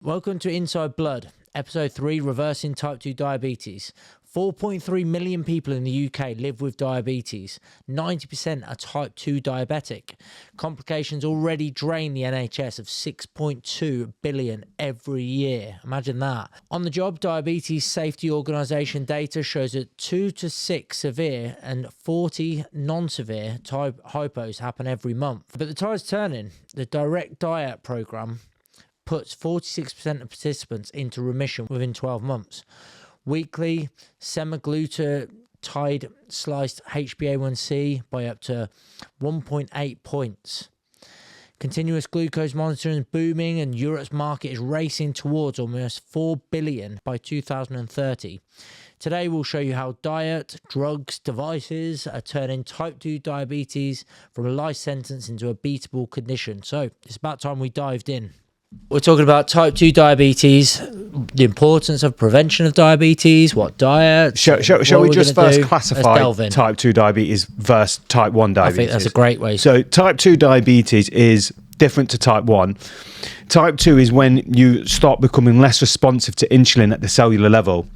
Welcome to Inside Blood, episode 3, Reversing Type 2 Diabetes. 4.3 million people in the UK live with diabetes. 90% are type 2 diabetic. Complications already drain the NHS of 6.2 billion every year. Imagine that. On the job, Diabetes Safety Organisation data shows that 2 to 6 severe and 40 non-severe type hypos happen every month. But the tide's turning. The Direct Diet programme puts 46% of participants into remission within 12 months. Weekly semaglutide sliced HbA1c by up to 1.8 points. Continuous glucose monitoring is booming, and Europe's market is racing towards almost 4 billion by 2030. Today we'll show you how diet, drugs, devices are turning type 2 diabetes from a life sentence into a beatable condition. So it's about time we dived in. We're talking about type 2 diabetes, the importance of prevention of diabetes, what diet. Shall we just first classify type 2 diabetes versus type 1 diabetes? I think that's a great way. So type 2 diabetes is different to type 1. Type 2 is when you start becoming less responsive to insulin at the cellular level.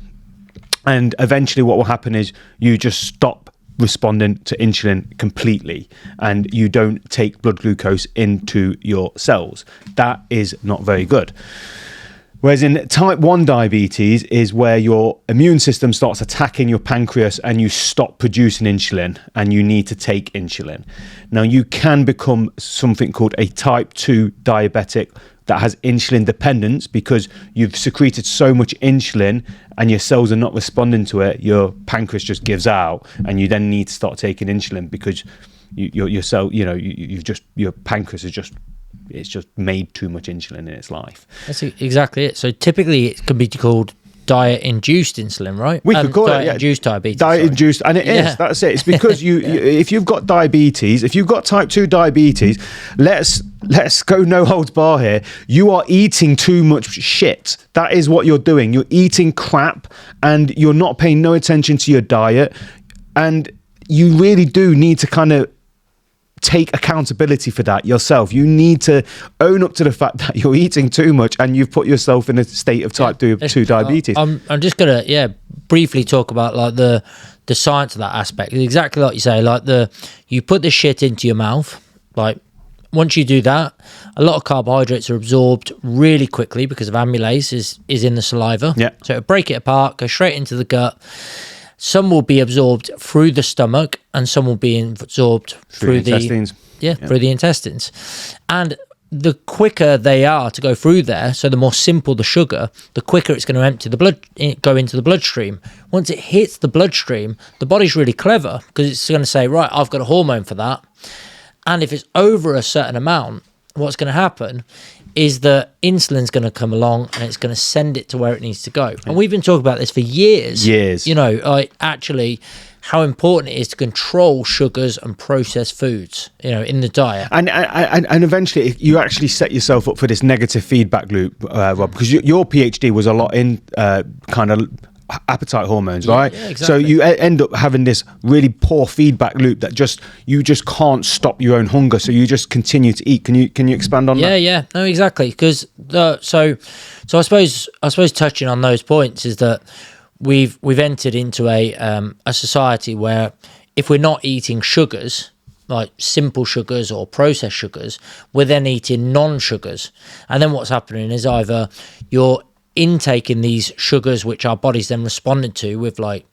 And eventually what will happen is you just stop responding to insulin completely, and you don't take blood glucose into your cells. That is not very good. Whereas in type 1 diabetes is where your immune system starts attacking your pancreas and you stop producing insulin and you need to take insulin. Now you can become something called a type 2 diabetic that has insulin dependence because you've secreted so much insulin and your cells are not responding to it. Your pancreas just gives out, and you then need to start taking insulin because your pancreas is just made too much insulin in its life. That's exactly it. So typically it can be called diet-induced insulin, right? We could call it diet-induced diabetes. Diet-induced, and it is. That's it. It's because if you've got diabetes, if you've got type 2 diabetes, let's go no holds bar here. You are eating too much shit. That is what you're doing. You're eating crap, and you're not paying no attention to your diet, and you really do need to kind of take accountability for that yourself. You need to own up to the fact that you're eating too much and you've put yourself in a state of type 2 diabetes. I'm just gonna briefly talk about like the science of that aspect. It's exactly like you say, like you put the shit into your mouth. Like once you do that, a lot of carbohydrates are absorbed really quickly because of amylase is in the saliva. Yeah. So it'll break it apart, go straight into the gut. Some will be absorbed through the stomach, and some will be absorbed through the intestines. Through the intestines. And the quicker they are to go through there, so the more simple the sugar, the quicker it's going to go into the bloodstream. Once it hits the bloodstream, the body's really clever because it's going to say, right, I've got a hormone for that. And if it's over a certain amount, what's going to happen is that insulin's going to come along and it's going to send it to where it needs to go. And we've been talking about this for years. You know, actually how important it is to control sugars and processed foods, you know, in the diet. And eventually you actually set yourself up for this negative feedback loop, Rob, because your PhD was a lot in kind of appetite hormones, right? Yeah, exactly. So you end up having this really poor feedback loop that you just can't stop your own hunger, so you just continue to eat. Can you expand on that? Yeah, no, exactly. Because so I suppose touching on those points is that we've entered into a society where if we're not eating sugars, like simple sugars or processed sugars, we're then eating non-sugars, and then what's happening is either you're intaking these sugars which our body's then responded to with, like,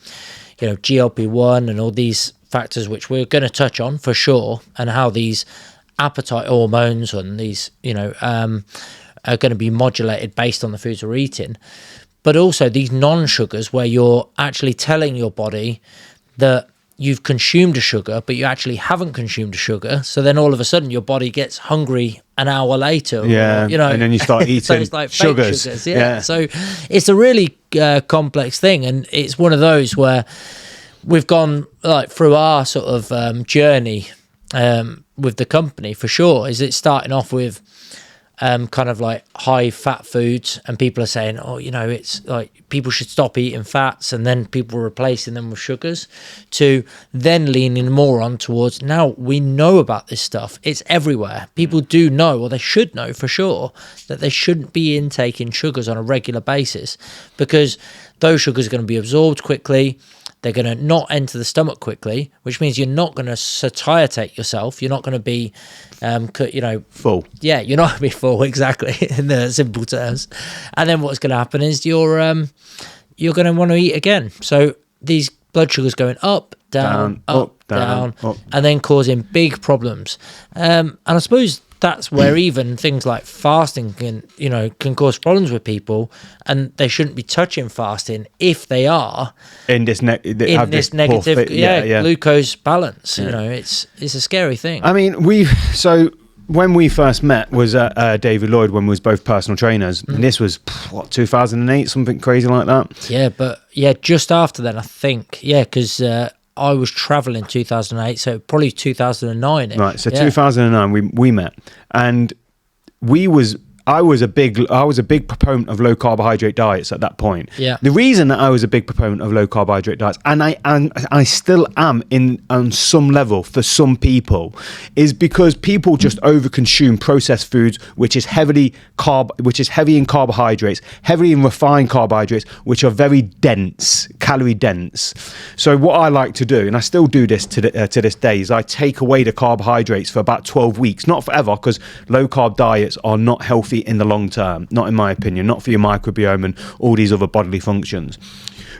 you know, GLP-1 and all these factors which we're going to touch on for sure, and how these appetite hormones and these, you know, are going to be modulated based on the foods we're eating. But also these non-sugars where you're actually telling your body that you've consumed a sugar, but you actually haven't consumed a sugar. So then all of a sudden your body gets hungry an hour later. Yeah, or, you know, and then you start eating so it's like sugars. Yeah. So it's a really complex thing, and it's one of those where we've gone like through our sort of journey with the company for sure. Is it starting off with kind of like high fat foods, and people are saying, oh, you know, it's like people should stop eating fats, and then people are replacing them with sugars, to then leaning more on towards, now we know about this stuff, it's everywhere, people do know, or they should know for sure, that they shouldn't be intaking sugars on a regular basis, because those sugars are going to be absorbed quickly. They're going to not enter the stomach quickly, which means you're not going to satiate yourself. You're not going to be, full. Yeah, you're not going to be full, exactly, in the simple terms. And then what's going to happen is you're going to want to eat again. So these blood sugars going up, down, up, and then causing big problems. And I suppose that's where even things like fasting can cause problems with people, and they shouldn't be touching fasting if they are in this negative glucose balance. Yeah. You know, it's a scary thing. I mean, when we first met was David Lloyd, when we was both personal trainers, and this was 2008, something crazy like that. Yeah, but just after then, I think, because I was traveling 2008, so probably 2009. Right, so 2009 we met, and I was a big proponent of low carbohydrate diets at that point. Yeah. The reason that I was a big proponent of low carbohydrate diets, and I still am on some level for some people, is because people just overconsume processed foods, which is heavy in carbohydrates, heavily in refined carbohydrates, which are very dense, calorie dense. So what I like to do, and I still do this to this day, is I take away the carbohydrates for about 12 weeks, not forever, because low carb diets are not healthy in the long term, not in my opinion, not for your microbiome and all these other bodily functions.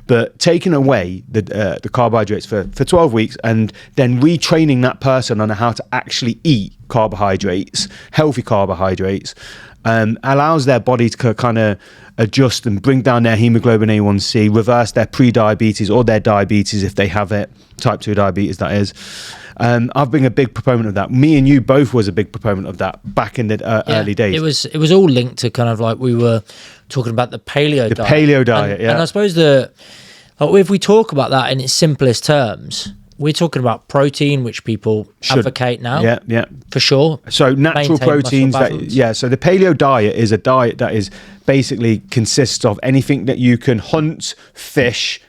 But taking away the carbohydrates for 12 weeks and then retraining that person on how to actually eat carbohydrates, healthy carbohydrates, allows their body to kind of adjust and bring down their hemoglobin A1C, reverse their pre-diabetes or their diabetes if they have it, type 2 diabetes that is. I've been a big proponent of that. Me and you both was a big proponent of that back in the early days. It was all linked to kind of like we were talking about the paleo diet. The paleo diet, and I suppose if we talk about that in its simplest terms, we're talking about protein, which people advocate now. Yeah, for sure. So natural proteins. So the paleo diet is a diet that is basically consists of anything that you can hunt, fish,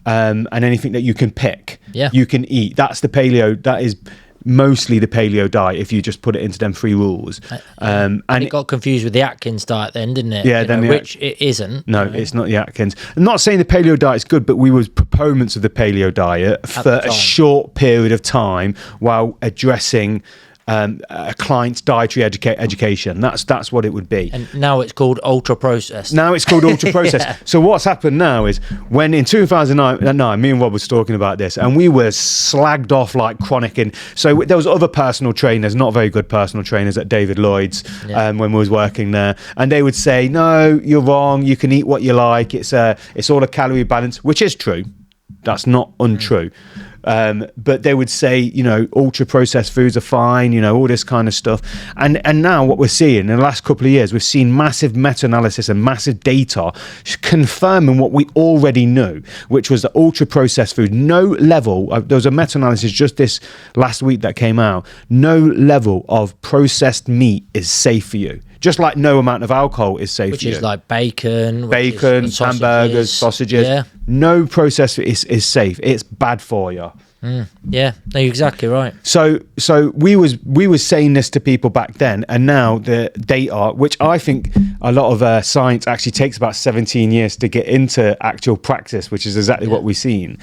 and anything that you can pick, you can eat. That's the paleo. That is mostly the paleo diet, if you just put it into them 3 rules. And it got confused with the Atkins diet then, didn't it? Yeah, which it isn't. No, it's not the Atkins. I'm not saying the paleo diet is good, but we were proponents of the paleo diet for a short period of time while addressing a client's dietary education. That's what it would be. And now it's called ultra processed. So what's happened now is, when in 2009, me and Rob was talking about this, and we were slagged off like chronic. And so there was other personal trainers, not very good personal trainers at David Lloyd's, when we was working there, and they would say, no, you're wrong, you can eat what you like, it's all a calorie balance, which is true. That's not untrue. But they would say, ultra processed foods are fine, all this kind of stuff. And now what we're seeing in the last couple of years, we've seen massive meta-analysis and massive data confirming what we already knew, which was that ultra processed food, no level, there was a meta-analysis just this last week that came out, no level of processed meat is safe for you. Just like no amount of alcohol is safe for you. Which is like bacon, hamburgers, sausages. Yeah. No processed is safe. It's bad for you. Yeah, no, you're exactly right. So we was saying this to people back then, and now the data, which I think a lot of science actually takes about 17 years to get into actual practice, which is exactly what we've seen.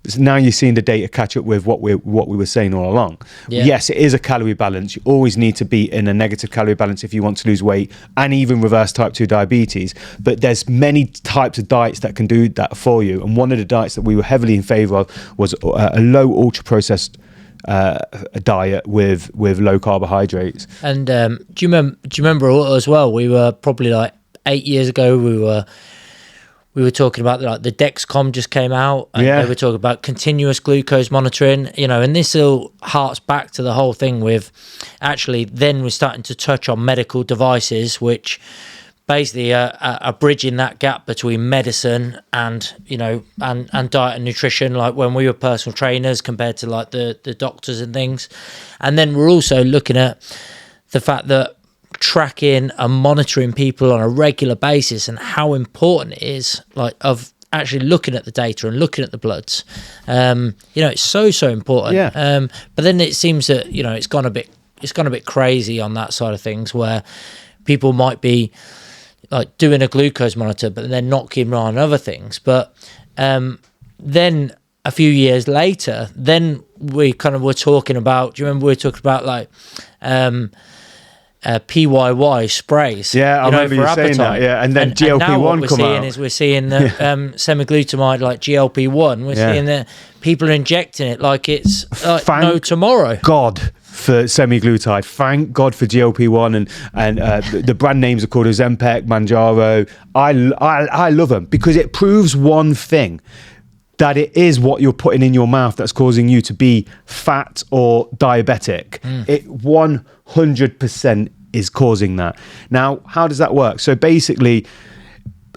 So now you're seeing the data catch up with what we were saying all along. Yeah. Yes, it is a calorie balance. You always need to be in a negative calorie balance if you want to lose weight and even reverse type 2 diabetes. But there's many types of diets that can do that for you. And one of the diets that we were heavily in favor of was a low ultra processed diet with low carbohydrates. And do you remember as well? We were probably like 8 years ago. We were talking about like the Dexcom just came out, and they were talking about continuous glucose monitoring, and this all harks back to the whole thing with actually then we're starting to touch on medical devices, which basically are bridging that gap between medicine and, and diet and nutrition, like when we were personal trainers compared to like the doctors and things. And then we're also looking at the fact that tracking and monitoring people on a regular basis, and how important it is, like, of actually looking at the data and looking at the bloods. It's so important. Yeah. But then it seems that it's gone a bit crazy on that side of things, where people might be like doing a glucose monitor, but they're not keeping an eye on other things. But then a few years later, then we kind of were talking about. Do you remember we were talking about like PYY sprays? Yeah, I remember you saying that. Yeah, and then GLP-1 come out. We're seeing the semaglutide, like GLP-1. We're seeing that people are injecting it like it's no tomorrow. God for semaglutide. Thank God for GLP-1 and the brand names are called Ozempic, Mounjaro. I love them because it proves one thing, that it is what you're putting in your mouth that's causing you to be fat or diabetic. It 100% is causing that. Now, how does that work? So basically,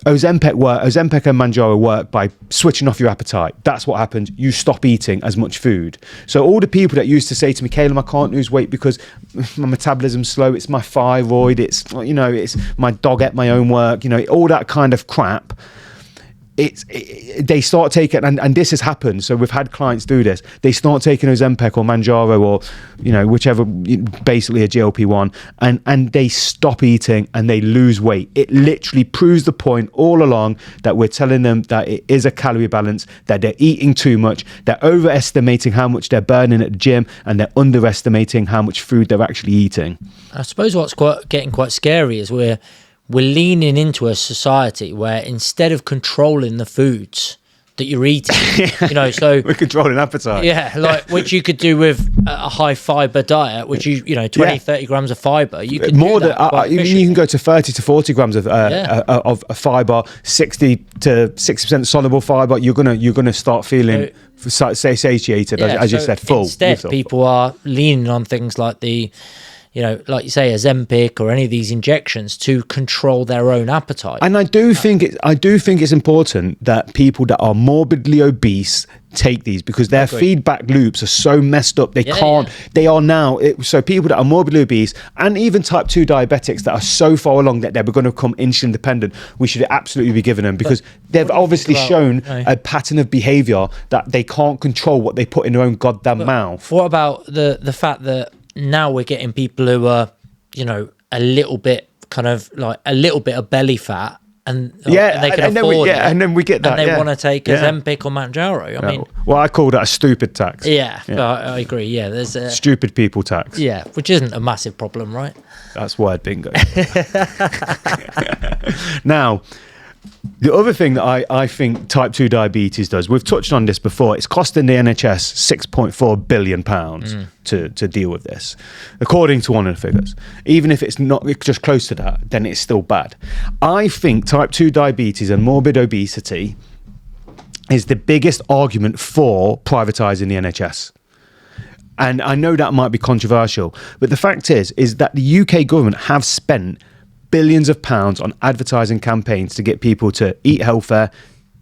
Ozempic and Mounjaro work by switching off your appetite. That's what happens. You stop eating as much food. So all the people that used to say to me, Calum, I can't lose weight because my metabolism's slow, it's my thyroid, it's my dog at my own work, all that kind of crap. They start taking, and this has happened, so we've had clients do this, they start taking Ozempic or Mounjaro or whichever, basically a GLP-1, and they stop eating and they lose weight. It literally proves the point all along that we're telling them that it is a calorie balance, that they're eating too much, they're overestimating how much they're burning at the gym, and they're underestimating how much food they're actually eating. I suppose what's getting quite scary is we're leaning into a society where instead of controlling the foods that you're eating, so we're controlling appetite. Yeah, like which you could do with a high fiber diet, which 30 grams of fiber. You could more than you can go to 30 to 40 grams of fiber, 60 to 60% soluble fiber. You're gonna start feeling satiated, as you said, full. Instead, people are leaning on things like like you say, Ozempic or any of these injections to control their own appetite. And I do think it's important that people that are morbidly obese take these, because their feedback loops are so messed up. They are now. So people that are morbidly obese and even type 2 diabetics that are so far along that they're going to become insulin dependent, we should absolutely be giving them, because they've obviously shown a pattern of behavior that they can't control what they put in their own goddamn mouth. What about the fact that now we're getting people who are, a little bit of belly fat, and they can afford it, and then we get that, and they want to take Ozempic or Mounjaro. I mean, well, I call that a stupid tax. I agree. Yeah, there's a stupid people tax. Yeah, which isn't a massive problem, right? That's word bingo. Now, the other thing that I think type 2 diabetes does, we've touched on this before, it's costing the NHS £6.4 billion to deal with this, according to one of the figures. Even if it's not just close to that, then it's still bad. I think type 2 diabetes and morbid obesity is the biggest argument for privatising the NHS. And I know that might be controversial, but the fact is that the UK government have spent billions of pounds on advertising campaigns to get people to eat healthier,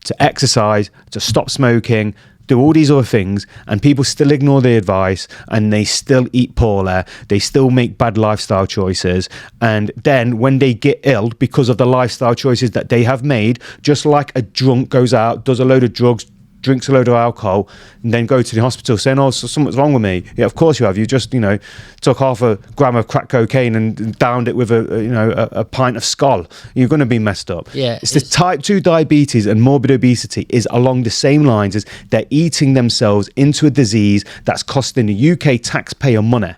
to exercise, to stop smoking, do all these other things, and people still ignore the advice, and they still eat poorly, they still make bad lifestyle choices, and then when they get ill because of the lifestyle choices that they have made, just like a drunk goes out, does a load of drugs, drinks a load of alcohol, and then go to the hospital saying, oh, so something's wrong with me. Yeah, of course you have. You just, took half a gram of crack cocaine and downed it with a pint of Skol. You're going to be messed up. Yeah, it's the type 2 diabetes and morbid obesity is along the same lines as they're eating themselves into a disease that's costing the UK taxpayer money.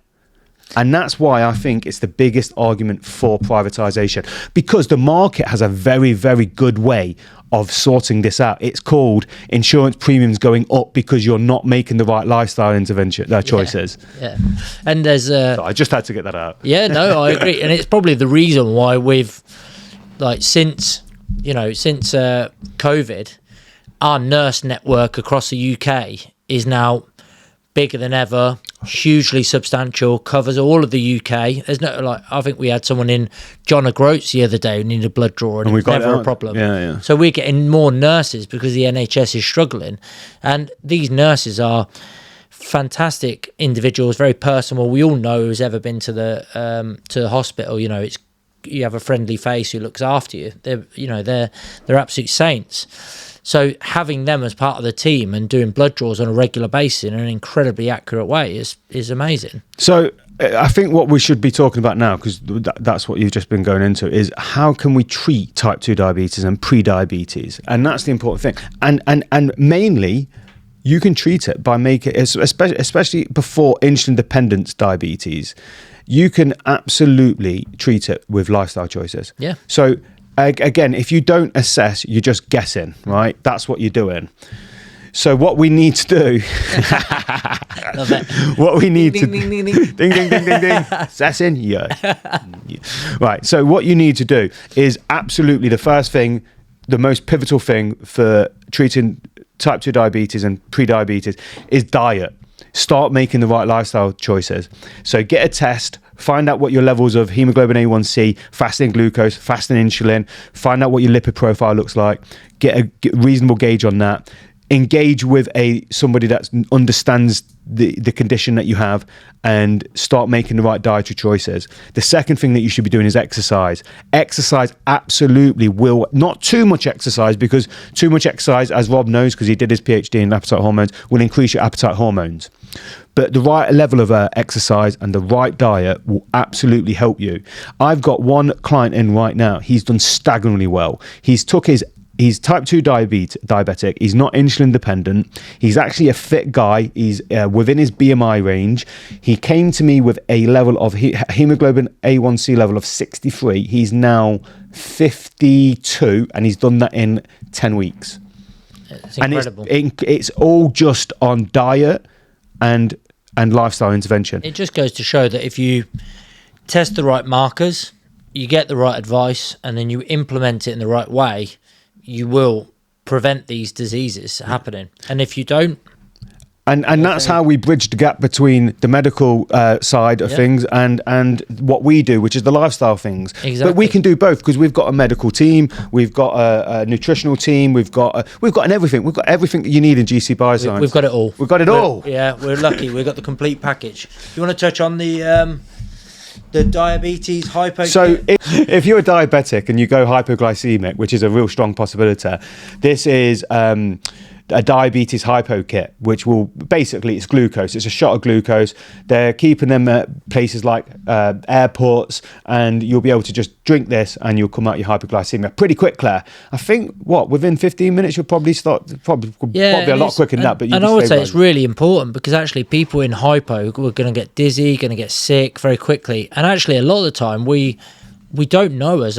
And that's why I think it's the biggest argument for privatisation, because the market has a very, very good way of sorting this out. It's called insurance premiums going up because you're not making the right lifestyle intervention choices. Yeah. And there's so I just had to get that out. Yeah, no, I agree. And it's probably the reason why we've, since COVID, our nurse network across the UK is now bigger than ever, hugely substantial, covers all of the UK. There's no, I think we had someone in John O'Groats the other day who needed a blood draw, and it was never a problem. Yeah. So we're getting more nurses because the NHS is struggling, and these nurses are fantastic individuals, very personal. We all know who's ever been to the hospital. You know, you have a friendly face who looks after you. They're absolute saints. So having them as part of the team and doing blood draws on a regular basis in an incredibly accurate way is amazing. So I think what we should be talking about now, because that's what you've just been going into, is how can we treat type 2 diabetes and pre-diabetes? And that's the important thing. And mainly, you can treat it by making it, especially before insulin dependence diabetes, you can absolutely treat it with lifestyle choices. Yeah. So again, if you don't assess, you're just guessing, right? That's what you're doing. So what we need to do, Love it. what we need to ding, ding, ding, assessing, yeah. Right. So what you need to do is absolutely the first thing, the most pivotal thing for treating type 2 diabetes and pre-diabetes is diet. Start making the right lifestyle choices. So get a test, find out what your levels of hemoglobin A1C, fasting glucose, fasting insulin, find out what your lipid profile looks like, get a reasonable gauge on that. Engage with somebody that understands the condition that you have and start making the right dietary choices. The second thing that you should be doing is exercise. Exercise absolutely will, not too much exercise, because too much exercise, as Rob knows because he did his PhD in appetite hormones, will increase your appetite hormones. But the right level of exercise and the right diet will absolutely help you. I've got one client in right now. He's done staggeringly well. He's type 2 diabetic. He's not insulin dependent. He's actually a fit guy. He's within his BMI range. He came to me with a level of hemoglobin A1C level of 63. He's now 52, and he's done that in 10 weeks. It's incredible. And it's all just on diet and lifestyle intervention. It just goes to show that if you test the right markers, you get the right advice, and then you implement it in the right way, you will prevent these diseases happening. And if you don't, and that's how we bridge the gap between the medical side of things and what we do, which is the lifestyle things. Exactly. But we can do both because we've got a medical team, we've got a nutritional team, we've got everything. We've got everything that you need in GC Bioscience. we've got it all. We've got it all. Yeah, we're lucky. We've got the complete package. You want to touch on the diabetes hypo? So if you're a diabetic and you go hypoglycemic, which is a real strong possibility, this is a diabetes hypo kit, which will basically, it's glucose. It's a shot of glucose. They're keeping them at places like airports, and you'll be able to just drink this and you'll come out your hypoglycemia pretty quick, Claire. I think within 15 minutes you'll probably start, probably a lot quicker than that. But I would say it's really important, because actually people in hypo are going to get dizzy, going to get sick very quickly, and actually a lot of the time we don't know as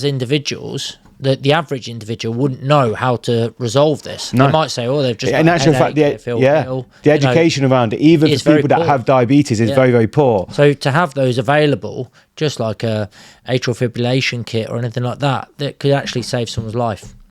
individuals. The average individual wouldn't know how to resolve this. No. They might say, they've just in actual fact, the education around it, even for people that have diabetes, is very, very poor. So to have those available, just like a atrial fibrillation kit or anything like that, that could actually save someone's life.